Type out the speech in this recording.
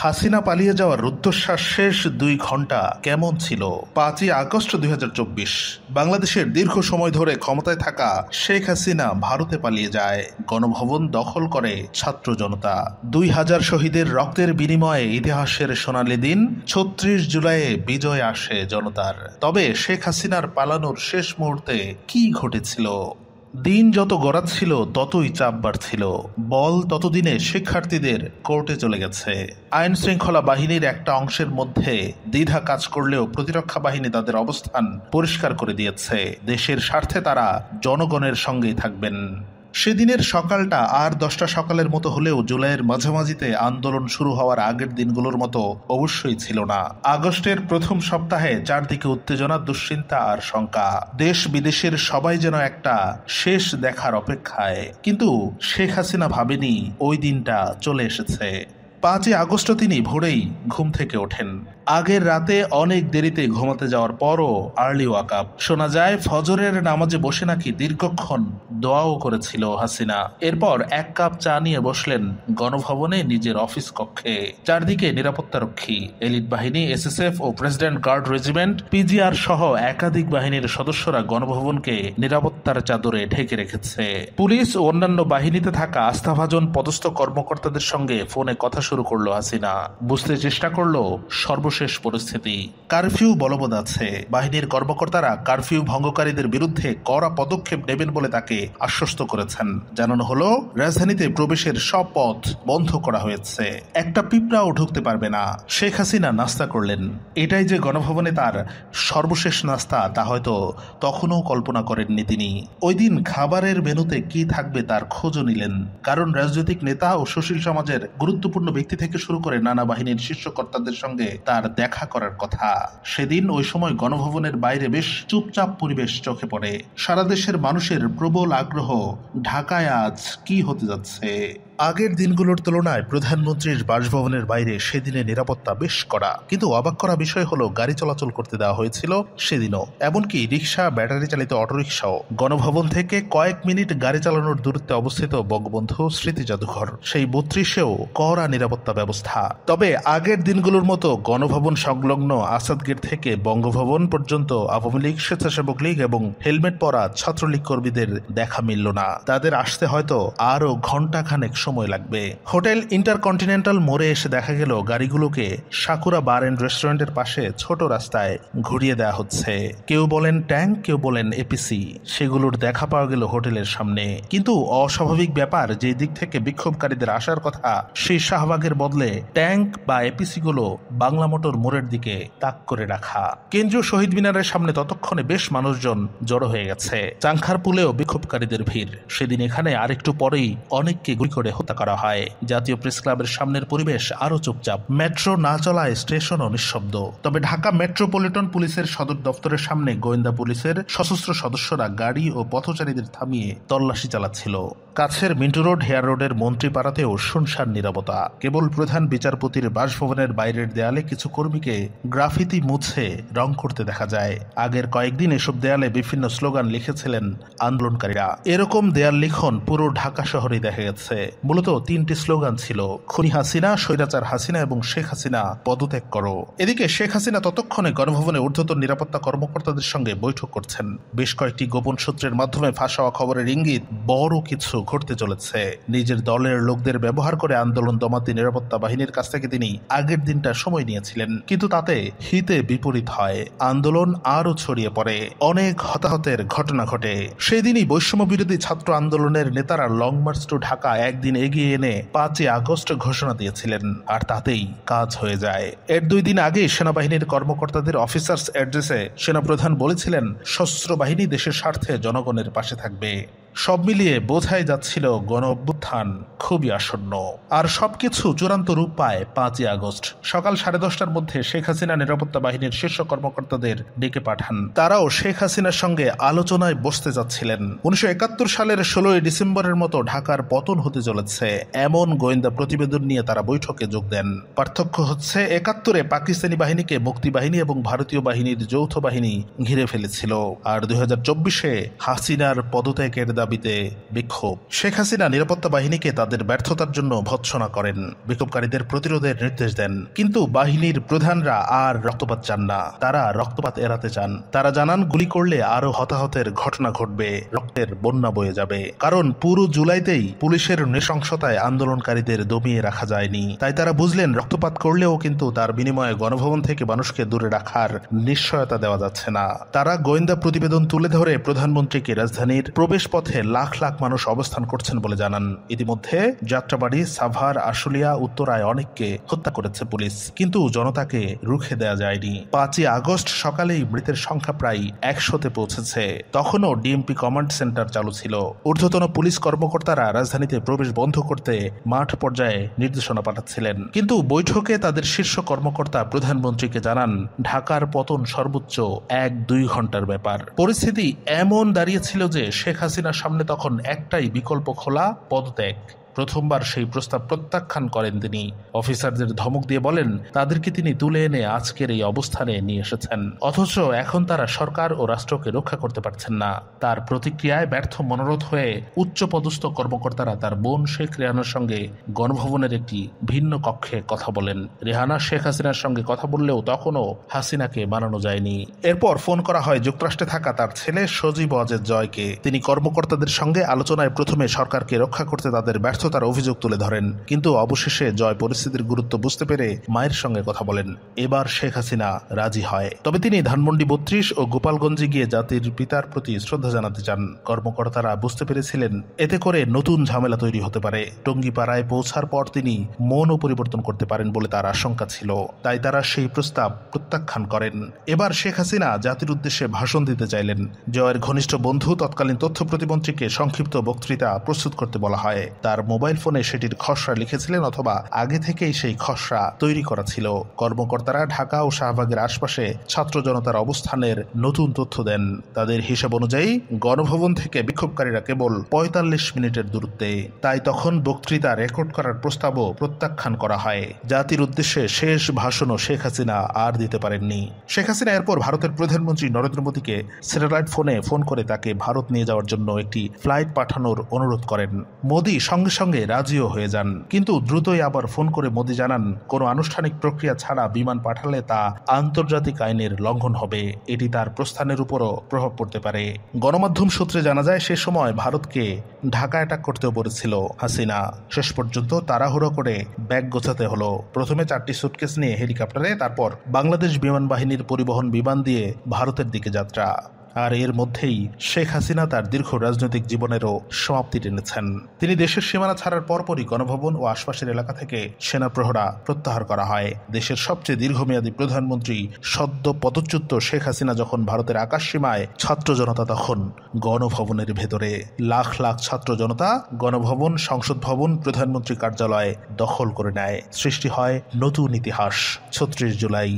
হাসিনা পালিয়ে যাওয়ার রুদ্ধশ্বাস শেষ 2 ঘন্টা কেমন ছিল? 5ই আগস্ট 2024 বাংলাদেশের দীর্ঘ সময় ধরে ক্ষমতায় থাকা শেখ হাসিনা ভারতে পালিয়ে যায়। গণভবন দখল করে ছাত্র জনতা। 2000 শহীদের রক্তের বিনিময়ে ইতিহাসের সোনালী দিন 36 জুলাইয়ে বিজয় আসে জনতার। তবে শেখ হাসিনার পালানোর শেষ মুহূর্তে কি ঘটেছিল? দিন যত গড়াচ্ছিল ততই চাপ বাড়ছিল। বল ততদিনে শিক্ষার্থীদের কোর্টে চলে গেছে। আইন শৃঙ্খলা বাহিনীর একটা অংশের মধ্যে দ্বিধা কাজ করলেও প্রতিরক্ষা বাহিনী তাদের অবস্থান পরিষ্কার করে দিয়েছে। দেশের স্বার্থে তারা জনগণের সঙ্গেই থাকবেন। সেদিনের সকালটা আর 10টা সকালের মতো হলেও জুলাইয়ের মাঝামাঝিতে আন্দোলন শুরু হওয়ার আগের দিনগুলোর মতো অবশ্যই ছিল না। আগস্টের প্রথম সপ্তাহে চারদিকে উত্তেজনা, দুশ্চিন্তা আর শঙ্কা। দেশ বিদেশের সবাই যেন একটা শেষ দেখার অপেক্ষায়। কিন্তু শেখ হাসিনা ভাবেনি ওই দিনটা চলে এসেছে। 5ই আগস্ট তিনি ভোরেই ঘুম থেকে ওঠেন। আগের রাতে অনেক দেরিতে ঘুমাতে যাওয়ার পরও আর্লি ওয়াকআপ। শোনা যায় ফজরের নামাজে বসে নাকি দীর্ঘক্ষণ দোয়াও করেছিল হাসিনা। এরপর 1 কাপ চা নিয়ে বসলেন গণভবনে নিজের অফিস কক্ষে। চারদিকে নিরাপত্তারক্ষী, এলিট বাহিনী, এসএসএফ ও প্রেসিডেন্ট গার্ড রেজিমেন্ট, পিজিআর সহ একাধিক বাহিনীর সদস্যরা গণভবনকে নিরাপত্তার চাদরে ঢেকে রেখেছে। পুলিশ ও অন্যান্য বাহিনীতে থাকা আস্থাভাজন পদস্থ কর্মকর্তাদের সঙ্গে ফোনে কথা শুরু করলো হাসিনা। বুঝতে চেষ্টা করলো সর্বশেষ পরিস্থিতি। কারফিউ বলবৎ আছে। বাহিনীর কর্মকর্তারা কারফিউ ভঙ্গকারীদের বিরুদ্ধে কড়া পদক্ষেপ নেবেন বলে তাকে আশ্বস্ত করেছেন। জানানো হলো রাজধানীতে প্রবেশের সব পথ বন্ধ করা হয়েছে। একটা পিঁপড়াও ঢুকতে পারবে না। শেখ হাসিনা নাস্তা করলেন। এটাই যে গণভবনে তার সর্বশেষ নাস্তা তা হয়তো তখনও কল্পনা করেননি তিনি। ওই দিন খাবারের মেনুতে কি থাকবে তার খোঁজও নিলেন। কারণ রাজনৈতিক নেতা ও সুশীল সমাজের গুরুত্বপূর্ণ ব্যক্তি থেকে শুরু করে নানা বাহিনীর শীর্ষ কর্তাদের সঙ্গে তার দেখা করার কথা। সেদিন ওই সময় গণভবনের বাইরে বেশ চুপচাপ পরিবেশ চোখে পড়ে। সারা দেশের মানুষের প্রবল আগ্রহ ঢাকায় আজ কি হতে যাচ্ছে। আগের দিনগুলোর তুলনায় প্রধানমন্ত্রীর বাসভবনের বাইরে সেদিনের নিরাপত্তা বেশ কড়া। কিন্তু অবাক করা বিষয় হলো গাড়ি চলাচল করতে দেওয়া হয়েছিল সেদিনও। এমনকি রিক্সা, ব্যাটারি চালিত অটোরিক্সাও। গণভবন থেকে কয়েক মিনিট গাড়ি চালানোর দূরত্বে অবস্থিত বঙ্গবন্ধু স্মৃতি জাদুঘর, সেই 32-এও কড়া নিরাপত্তা ব্যবস্থা। তবে আগের দিনগুলোর মতো গণভবন সংলগ্ন আসাদ গেট থেকে বঙ্গভবন পর্যন্ত আওয়ামী লীগ, স্বেচ্ছাসেবক লীগ এবং হেলমেট পরা ছাত্রলীগ কর্মীদের দেখা মিলল না। তাদের আসতে হয়তো আরও ঘণ্টাখানেক সময় লাগবে। হোটেল ইন্টারকন্টিনেন্টাল মোড়ে এসে দেখা গেল গাড়িগুলোকে সাকুরা বার এন্ড রেস্টুরেন্টের পাশে ছোট রাস্তায় ঘুরিয়ে দেওয়া হচ্ছে। কেউ বলেন ট্যাঙ্ক, কেউ বলেন এপিসি। সেগুলোর দেখা পাওয়া গেল হোটেলের সামনে। কিন্তু অস্বাভাবিক ব্যাপার, যে দিক থেকে বিক্ষোভকারীদের আসার কথা সেই শাহবাগের বদলে ট্যাঙ্ক বা এপিসি গুলো বাংলা মোটর মোড়ের দিকে তাক করে রাখা। কেন্দ্রীয় শহীদ মিনারের সামনে ততক্ষণে বেশ মানুষজন জড়ো হয়ে গেছে। চাংখারপুলেও বিক্ষোভকারীদের ভিড়। সেদিন এখানে আরেকটু পরেই অনেককে গুলি করে হত্যা করা হয়। জাতীয় প্রেস ক্লাবের সামনের পরিবেশ আরো চুপচাপ। মেট্রো না চলায় স্টেশনও নিঃশব্দ। তবে ঢাকা মেট্রোপলিটন পুলিশের সদর দপ্তরের সামনে গোয়েন্দা পুলিশের সশস্ত্র সদস্যরা গাড়ি ও পথচারীদের থামিয়ে তল্লাশি চালাচ্ছিল। কাছের মিন্টু রোড, হেয়ার রোডের মন্ত্রীপাড়াতেও শুনশান নীরবতা। কেবল প্রধান বিচারপতির বাসভবনের বাইরের দেয়ালে কিছু কর্মীকে গ্রাফিতি মুছে রং করতে দেখা যায়। আগের কয়েকদিন এসব দেয়ালে বিভিন্ন স্লোগান লিখেছিলেন আন্দোলনকারীরা। এরকম দেয়াল লিখন পুরো ঢাকা শহরেই দেখা গেছে। মূলত 3টি স্লোগান ছিল: খুনি হাসিনা, স্বৈরাচার হাসিনা এবং শেখ হাসিনা পদত্যাগ করো। এদিকে শেখ হাসিনা ততক্ষণে গণভবনে ঊর্ধ্বতন নিরাপত্তা কর্মকর্তাদের সঙ্গে বৈঠক করছেন। বেশ কয়েকটি গোপন সূত্রের মাধ্যমে ফাঁস হওয়া খবরের ইঙ্গিত বড় কিছু ঘটতে চলেছে। নিজের দলের লোকদের ব্যবহার করে আন্দোলন দমাতে নিরাপত্তা বাহিনীর কাছ থেকে তিনি আগের দিনটা সময় নিয়েছিলেন। কিন্তু তাতে হিতে বিপরীত হয়। আন্দোলন আরো ছড়িয়ে পড়ে। অনেক হতাহতের ঘটনা ঘটে। সেদিনই বৈষম্য বিরোধী ছাত্র আন্দোলনের নেতারা লং মার্চ টু ঢাকা একদিন এগিয়ে এনে 5ই আগস্ট ঘোষণা দিয়েছিলেন। আর তাতেই কাজ হয়ে যায়। এর 2 দিন আগে সেনাবাহিনীর কর্মকর্তাদের অফিসার্স অ্যাড্রেসে সেনাপ্রধান বলেছিলেন সশস্ত্র বাহিনী দেশের স্বার্থে জনগণের পাশে থাকবে। সব মিলিয়ে বোঝাই যাচ্ছিল গণ অভ্যুত্থান খুবই আসন্ন। আর সবকিছু চূড়ান্ত রূপ পায় 5ই আগস্ট। সকাল 10:30টার মধ্যে শেখ হাসিনা নিরাপত্তা বাহিনীর শীর্ষ কর্মকর্তাদের ডেকে পাঠান। তারাও শেখ হাসিনার সঙ্গে আলোচনায় বসতে যাচ্ছিলেন। 1971 সালের 16ই ডিসেম্বরের মতো ঢাকার পতন হতে চলেছে এমন গোয়েন্দা প্রতিবেদন নিয়ে তারা বৈঠকে যোগ দেন। পার্থক্য হচ্ছে 71-এ পাকিস্তানি বাহিনীকে মুক্তি বাহিনী এবং ভারতীয় বাহিনীর যৌথ বাহিনী ঘিরে ফেলেছিল। আর 2024-এ হাসিনার পদত্যাগের দাবিতে বিক্ষোভ। শেখ হাসিনা নিরাপত্তা বাহিনীকে তাদের ব্যর্থতার জন্য ভৎসনা করেন, বিক্ষোভকারীদের প্রতিরোধের নির্দেশ দেন। কিন্তু বাহিনীর প্রধানরা আর রক্তপাত চান না, তারা রক্তপাত এড়াতে চান। তারা জানান গুলি করলে আরো হতাহতের ঘটনা ঘটবে, রক্তের বন্যা বয়ে যাবে। কারণ পুরো জুলাইতেই পুলিশের নৃশংসতায় আন্দোলনকারীদের দমিয়ে রাখা যায়নি। তাই তারা বুঝলেন রক্তপাত করলেও কিন্তু তার বিনিময়ে গণভবন থেকে মানুষকে দূরে রাখার নিশ্চয়তা দেওয়া যাচ্ছে না। তারা গোয়েন্দা প্রতিবেদন তুলে ধরে প্রধানমন্ত্রীকে রাজধানীর প্রবেশ পথে লাখ লাখ মানুষ অবস্থান করছেন বলে জানান। ইতিমধ্যে যাত্রাবাড়ি, সাভার, আশুলিয়া, উত্তরায় অনেককে হত্যা করেছে পুলিশ, কিন্তু জনতাকে রুখে দেয়া যায়নি। 5ই আগস্ট সকালেই মৃতের সংখ্যা প্রায় 100-তে পৌঁছেছে। তখনও ডিএমপি কমান্ড সেন্টার চালু ছিল। ঊর্ধ্বতন পুলিশ কর্মকর্তারা রাজধানীতে প্রবেশ বন্ধ করতে মাঠ পর্যায়ে নির্দেশনা পাঠাচ্ছিলেন। কিন্তু বৈঠকে তাদের শীর্ষ কর্মকর্তা প্রধানমন্ত্রীকে জানান ঢাকার পতন সর্বোচ্চ 1-2 ঘন্টার ব্যাপার। পরিস্থিতি এমন দাঁড়িয়েছিল যে শেখ হাসিনার সামনে তখন একটাই বিকল্প খোলা, পদত্যাগ। প্রথমবার সেই প্রস্তাব প্রত্যাখ্যান করেন তিনি। অফিসারদের ধমক দিয়ে বলেন তাদেরকে তিনি তুলে এনে আজকের এই অবস্থানে নিয়ে এসেছেন, অথচ এখন তারা সরকার ও রাষ্ট্রকে রক্ষা করতে পারছেন না। তার প্রতিক্রিয়ায় ব্যর্থ মনোরথ হয়ে উচ্চপদস্থ কর্মকর্তারা তার বোন শেখ রেহানার সঙ্গে গণভবনের একটি ভিন্ন কক্ষে কথা বলেন। রেহানা শেখ হাসিনার সঙ্গে কথা বললেও তখনও হাসিনাকে মানানো যায়নি। এরপর ফোন করা হয় যুক্তরাষ্ট্রে থাকা তার ছেলে সজীব ওয়াজেদ জয়কে। তিনি কর্মকর্তাদের সঙ্গে আলোচনায় প্রথমে সরকারকে রক্ষা করতে তাদের ব্যর্থতার অভিযোগ তুলে ধরেন, কিন্তু অবশেষে জয় পরিস্থিতির গুরুত্ব বুঝতে পেরে মায়ের সঙ্গে কথা বলেন। এবার শেখ হাসিনা রাজি হয়, তবে তিনি ধানমন্ডি 32 ও গোপালগঞ্জে গিয়ে জাতির পিতার প্রতি শ্রদ্ধা জানাতে চান। কর্মকর্তারা বুঝতে পেরেছিলেন এতে করে নতুন ঝামেলা তৈরি হতে পারে। টঙ্গীপাড়ায় পৌঁছার পর তিনি মনও পরিবর্তন করতে পারেন বলে তার আশঙ্কা ছিল, তাই তারা সেই প্রস্তাব প্রত্যাখ্যান করেন। এবার শেখ হাসিনা জাতির উদ্দেশ্যে ভাষণ দিতে চাইলেন। জয়ের ঘনিষ্ঠ বন্ধু তৎকালীন তথ্য প্রতিমন্ত্রীকে সংক্ষিপ্ত বক্তৃতা প্রস্তুত করতে বলা হয়। তার মোবাইল ফোনে সেটির খসড়া লিখেছিলেন, অথবা আগে থেকেই সেই খসড়া তৈরি করা ছিল। কর্মকর্তারা ঢাকা ও শাহবাগের আশপাশে ছাত্র জনতার অবস্থানের নতুন তথ্য দেন। তাদের হিসাব অনুযায়ী গণভবন থেকে বিক্ষোভকারীরা কেবল 45 মিনিটের দূরত্বে। তাই তখন বক্তৃতা রেকর্ড করার প্রস্তাবও প্রত্যাখ্যান করা হয়। জাতির উদ্দেশ্যে শেষ ভাষণও শেখ হাসিনা আর দিতে পারেননি। শেখ হাসিনা এরপর ভারতের প্রধানমন্ত্রী নরেন্দ্র মোদীকে স্যাটেলাইট ফোনে ফোন করে তাকে ভারত নিয়ে যাওয়ার জন্য একটি ফ্লাইট পাঠানোর অনুরোধ করেন। মোদী সঙ্গে সঙ্গে রাজিও হয়ে যান, কিন্তু দ্রুতই আবার ফোন করে মোদী জানান কোনো আনুষ্ঠানিক প্রক্রিয়া ছাড়া বিমান পাঠালে তা আন্তর্জাতিক আইনের লঙ্ঘন হবে। এটি তার প্রস্থানের উপরও প্রভাব পড়তে পারে। গণমাধ্যম সূত্রে জানা যায় সে সময় ভারতকে ঢাকা অ্যাটাক করতেও বলেছিল হাসিনা। শেষ পর্যন্ত তাড়াহুড়ো করে ব্যাগ গোছাতে হলো। প্রথমে 4টি সুটকেস নিয়ে হেলিকপ্টারে, তারপর বাংলাদেশ বিমান বাহিনীর পরিবহন বিমান দিয়ে ভারতের দিকে যাত্রা। আর এর মধ্যেই শেখ হাসিনা তার দীর্ঘ রাজনৈতিক জীবনেরও সমাপ্তি টেনেছেন। তিনি দেশের সীমানা ছাড়ার পরপরই গণভবন ও আশপাশের এলাকা থেকে সেনা প্রহরা প্রত্যাহার করা হয়। দেশের সবচেয়ে দীর্ঘমেয়াদী প্রধানমন্ত্রী সদ্য পদচ্যুত শেখ হাসিনা যখন ভারতের আকাশ সীমায়, ছাত্র জনতা তখন গণভবনের ভেতরে। লাখ লাখ ছাত্র জনতা গণভবন, সংসদ ভবন, প্রধানমন্ত্রী কার্যালয় দখল করে নেয়। সৃষ্টি হয় নতুন ইতিহাস। 36 জুলাই।